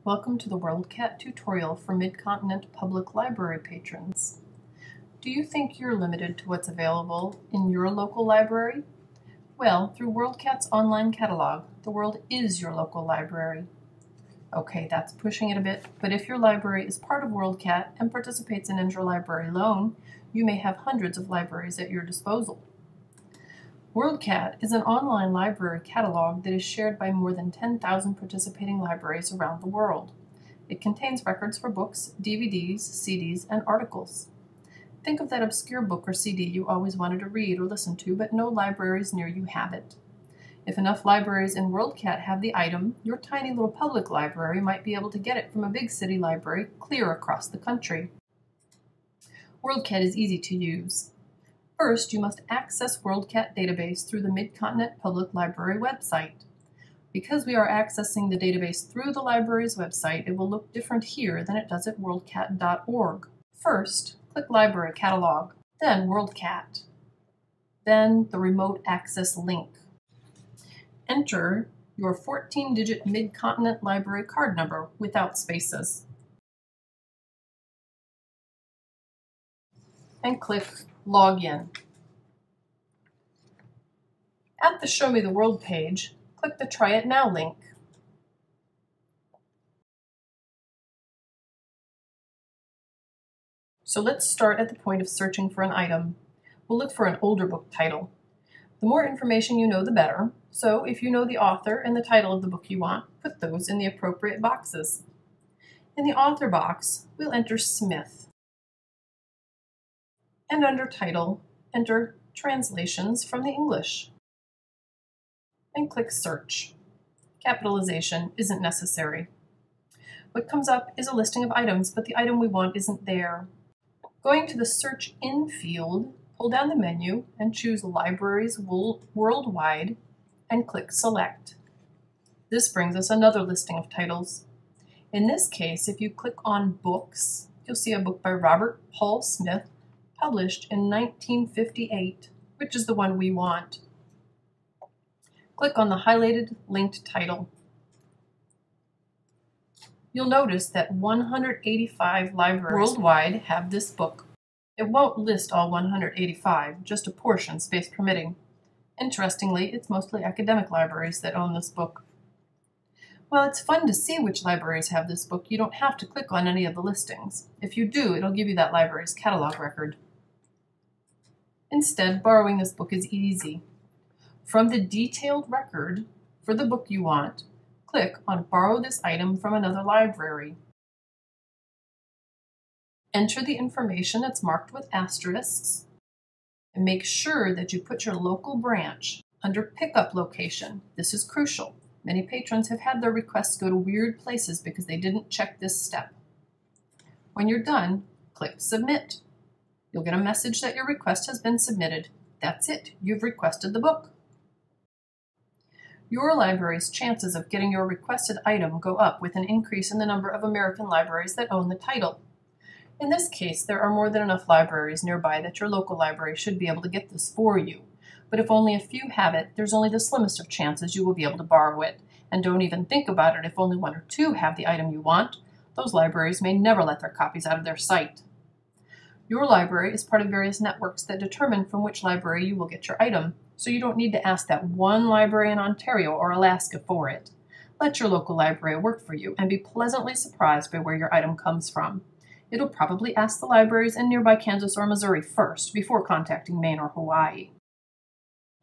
Welcome to the WorldCat tutorial for Mid-Continent Public Library patrons. Do you think you're limited to what's available in your local library? Well, through WorldCat's online catalog, the world is your local library. Okay, that's pushing it a bit, but if your library is part of WorldCat and participates in interlibrary loan, you may have hundreds of libraries at your disposal. WorldCat is an online library catalog that is shared by more than 10,000 participating libraries around the world. It contains records for books, DVDs, CDs, and articles. Think of that obscure book or CD you always wanted to read or listen to, but no libraries near you have it. If enough libraries in WorldCat have the item, your tiny little public library might be able to get it from a big city library clear across the country. WorldCat is easy to use. First, you must access WorldCat database through the Mid-Continent Public Library website. Because we are accessing the database through the library's website, it will look different here than it does at worldcat.org. First, click Library Catalog, then WorldCat, then the Remote Access link. Enter your 14-digit Mid-Continent Library card number without spaces. And click Log in. At the Show Me the World page, click the Try It Now link. So let's start at the point of searching for an item. We'll look for an older book title. The more information you know, the better. So if you know the author and the title of the book you want, put those in the appropriate boxes. In the author box, we'll enter Smith. And under Title, enter Translations from the English. And click Search. Capitalization isn't necessary. What comes up is a listing of items, but the item we want isn't there. Going to the Search In field, pull down the menu and choose Libraries Worldwide and click Select. This brings us another listing of titles. In this case, if you click on Books, you'll see a book by Robert Paul Smith, published in 1958, which is the one we want. Click on the highlighted linked title. You'll notice that 185 libraries worldwide have this book. It won't list all 185, just a portion, space permitting. Interestingly, it's mostly academic libraries that own this book. While it's fun to see which libraries have this book, you don't have to click on any of the listings. If you do, it'll give you that library's catalog record. Instead, borrowing this book is easy. From the detailed record for the book you want, click on Borrow this item from another library. Enter the information that's marked with asterisks, and make sure that you put your local branch under Pickup Location. This is crucial. Many patrons have had their requests go to weird places because they didn't check this step. When you're done, click Submit. You'll get a message that your request has been submitted. That's it, you've requested the book. Your library's chances of getting your requested item go up with an increase in the number of American libraries that own the title. In this case, there are more than enough libraries nearby that your local library should be able to get this for you. But if only a few have it, there's only the slimmest of chances you will be able to borrow it. And don't even think about it if only one or two have the item you want. Those libraries may never let their copies out of their site. Your library is part of various networks that determine from which library you will get your item, so you don't need to ask that one library in Ontario or Alaska for it. Let your local library work for you and be pleasantly surprised by where your item comes from. It'll probably ask the libraries in nearby Kansas or Missouri first, before contacting Maine or Hawaii.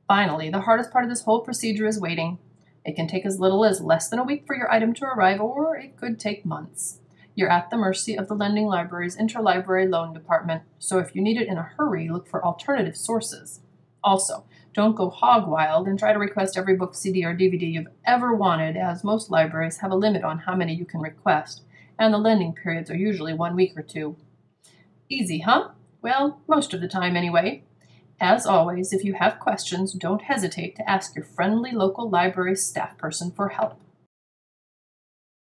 Finally, the hardest part of this whole procedure is waiting. It can take as little as less than a week for your item to arrive, or it could take months. You're at the mercy of the lending library's interlibrary loan department, so if you need it in a hurry, look for alternative sources. Also, don't go hog wild and try to request every book, CD, or DVD you've ever wanted, as most libraries have a limit on how many you can request, and the lending periods are usually 1 week or 2. Easy, huh? Well, most of the time anyway. As always, if you have questions, don't hesitate to ask your friendly local library staff person for help.